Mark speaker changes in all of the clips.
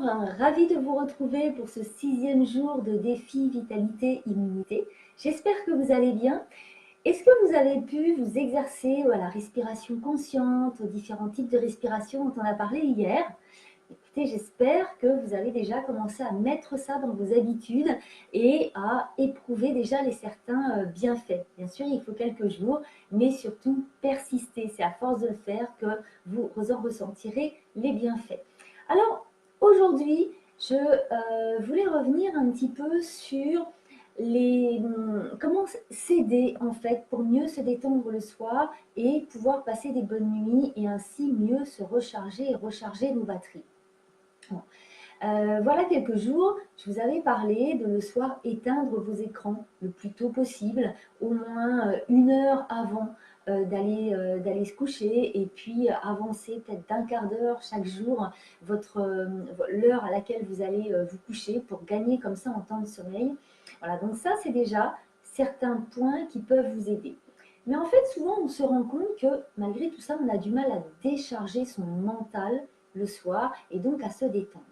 Speaker 1: ravie de vous retrouver pour ce 6e jour de défi Vitalité Immunité. J'espère que vous allez bien. Est-ce que vous avez pu vous exercer à la respiration consciente, aux différents types de respiration dont on a parlé hier? Écoutez, j'espère que vous avez déjà commencé à mettre ça dans vos habitudes et à éprouver déjà les certains bienfaits. Bien sûr, il faut quelques jours, mais surtout persister. C'est à force de le faire que vous en ressentirez les bienfaits. Alors, aujourd'hui, je voulais revenir un petit peu sur comment s'aider en fait pour mieux se détendre le soir et pouvoir passer des bonnes nuits et ainsi mieux se recharger et recharger nos batteries. Bon. Voilà quelques jours, je vous avais parlé de le soir éteindre vos écrans le plus tôt possible, au moins 1 heure avant d'aller se coucher, et puis avancer peut-être d'un quart d'heure chaque jour l'heure à laquelle vous allez vous coucher pour gagner comme ça en temps de sommeil. Voilà, donc ça c'est déjà certains points qui peuvent vous aider. Mais en fait, souvent on se rend compte que malgré tout ça, on a du mal à décharger son mental le soir et donc à se détendre.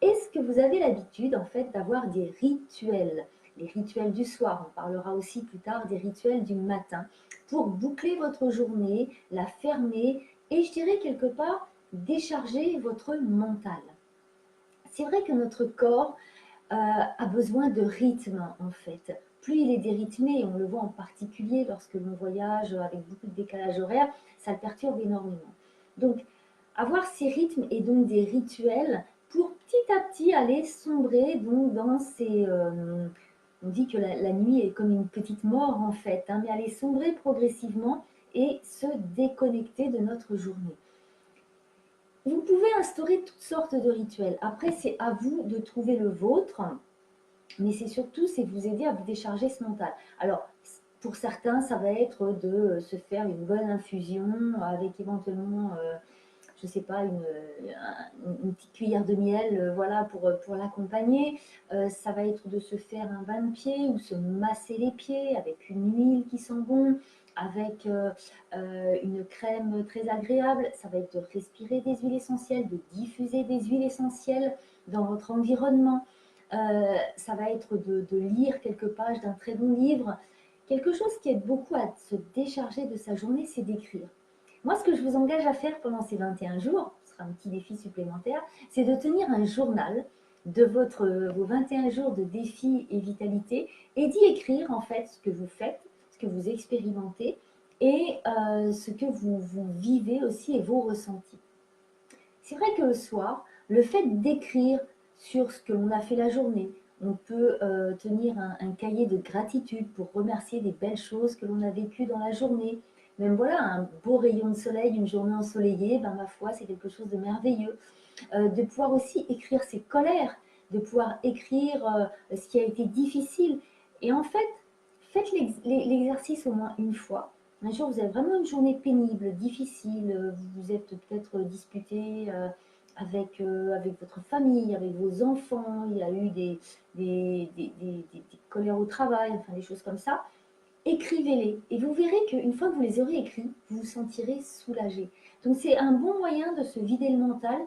Speaker 1: Est-ce que vous avez l'habitude en fait d'avoir des rituels? Les rituels du soir, on parlera aussi plus tard des rituels du matin, pour boucler votre journée, la fermer et je dirais quelque part décharger votre mental. C'est vrai que notre corps a besoin de rythme en fait. Plus il est dérythmé, et on le voit en particulier lorsque l'on voyage avec beaucoup de décalage horaire, ça le perturbe énormément. Donc, avoir ces rythmes et donc des rituels pour petit à petit aller sombrer donc dans ces... on dit que la nuit est comme une petite mort en fait, hein, mais aller sombrer progressivement et se déconnecter de notre journée. Vous pouvez instaurer toutes sortes de rituels. Après, c'est à vous de trouver le vôtre, mais c'est surtout, c'est vous aider à vous décharger ce mental. Alors, pour certains, ça va être de se faire une bonne infusion avec éventuellement, je ne sais pas, une petite cuillère de miel, voilà, pour l'accompagner. Ça va être de se faire un bain de pieds ou se masser les pieds avec une huile qui sent bon, avec une crème très agréable. Ça va être de respirer des huiles essentielles, de diffuser des huiles essentielles dans votre environnement. Ça va être de lire quelques pages d'un très bon livre. Quelque chose qui aide beaucoup à se décharger de sa journée, c'est d'écrire. Moi, ce que je vous engage à faire pendant ces 21 jours, ce sera un petit défi supplémentaire, c'est de tenir un journal de vos 21 jours de défi et vitalité et d'y écrire en fait ce que vous faites, ce que vous expérimentez et ce que vous vivez aussi et vos ressentis. C'est vrai que le soir, le fait d'écrire sur ce que l'on a fait la journée, on peut tenir un cahier de gratitude pour remercier des belles choses que l'on a vécues dans la journée. Même voilà, un beau rayon de soleil, une journée ensoleillée, ben, ma foi, c'est quelque chose de merveilleux. De pouvoir aussi écrire ses colères, de pouvoir écrire ce qui a été difficile. Et en fait, faites l'exercice au moins une fois. Un jour, vous avez vraiment une journée pénible, difficile, vous vous êtes peut-être disputé avec votre famille, avec vos enfants, il y a eu des colères au travail, enfin des choses comme ça. Écrivez-les et vous verrez qu'une fois que vous les aurez écrits, vous vous sentirez soulagé. Donc c'est un bon moyen de se vider le mental,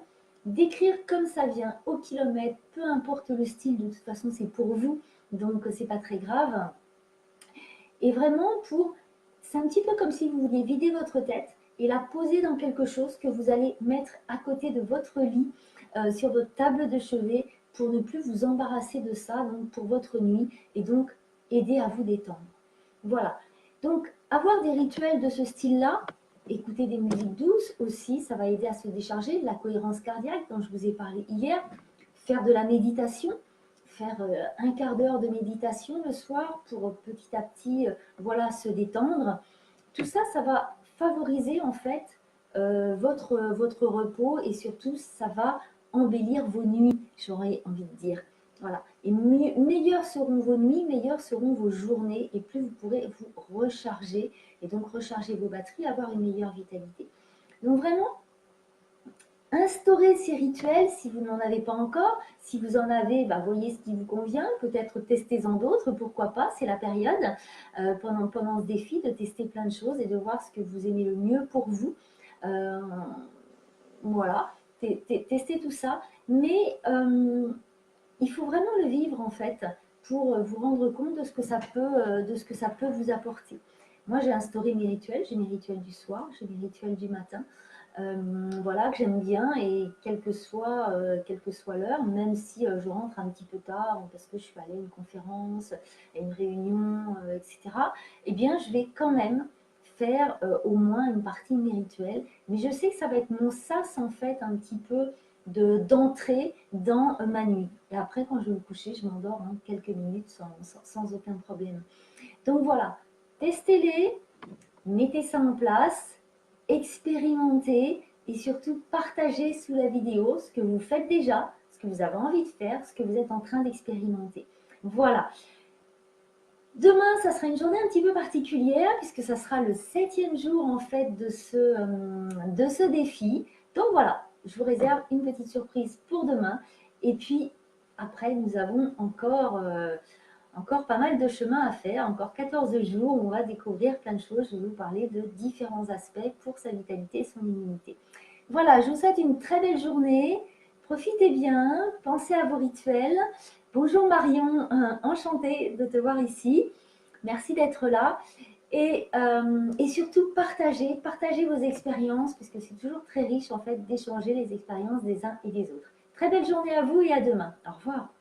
Speaker 1: d'écrire comme ça vient, au kilomètre, peu importe le style, de toute façon c'est pour vous, donc c'est pas très grave. Et vraiment c'est un petit peu comme si vous vouliez vider votre tête et la poser dans quelque chose que vous allez mettre à côté de votre lit, sur votre table de chevet, pour ne plus vous embarrasser de ça, donc pour votre nuit, et donc aider à vous détendre. Voilà. Donc, avoir des rituels de ce style-là, écouter des musiques douces aussi, ça va aider à se décharger, la cohérence cardiaque dont je vous ai parlé hier, faire de la méditation, faire un quart d'heure de méditation le soir pour petit à petit voilà, se détendre. Tout ça, ça va favoriser en fait votre repos et surtout ça va embellir vos nuits, j'aurais envie de dire. Voilà. Et meilleures seront vos nuits, meilleures seront vos journées et plus vous pourrez vous recharger et donc recharger vos batteries, avoir une meilleure vitalité. Donc vraiment, instaurez ces rituels si vous n'en avez pas encore. Si vous en avez, bah, voyez ce qui vous convient. Peut-être testez-en d'autres, pourquoi pas. C'est la période pendant ce défi de tester plein de choses et de voir ce que vous aimez le mieux pour vous. Voilà, testez tout ça mais il faut vraiment le vivre en fait pour vous rendre compte de ce que ça peut vous apporter. Moi, j'ai instauré mes rituels. J'ai mes rituels du soir, j'ai mes rituels du matin. Voilà, que j'aime bien et quelle que soit l'heure, même si je rentre un petit peu tard parce que je suis allée à une conférence, à une réunion, etc., eh bien, je vais quand même faire au moins une partie de mes rituels. Mais je sais que ça va être mon sas, en fait, un petit peu d'entrer dans ma nuit. Et après, quand je vais me coucher, je m'endors en quelques minutes sans aucun problème. Donc voilà, testez-les, mettez ça en place, expérimentez et surtout partagez sous la vidéo ce que vous faites déjà, ce que vous avez envie de faire, ce que vous êtes en train d'expérimenter. Voilà. Demain, ça sera une journée un petit peu particulière puisque ça sera le 7e jour en fait de ce défi. Donc voilà, je vous réserve une petite surprise pour demain. Et puis après, nous avons encore pas mal de chemin à faire, encore 14 jours où on va découvrir plein de choses. Je vais vous parler de différents aspects pour sa vitalité et son immunité. Voilà, je vous souhaite une très belle journée. Profitez bien, pensez à vos rituels. Bonjour Marion, enchantée de te voir ici. Merci d'être là. Et surtout, partagez vos expériences, puisque c'est toujours très riche en fait d'échanger les expériences des uns et des autres. Très belle journée à vous et à demain. Au revoir.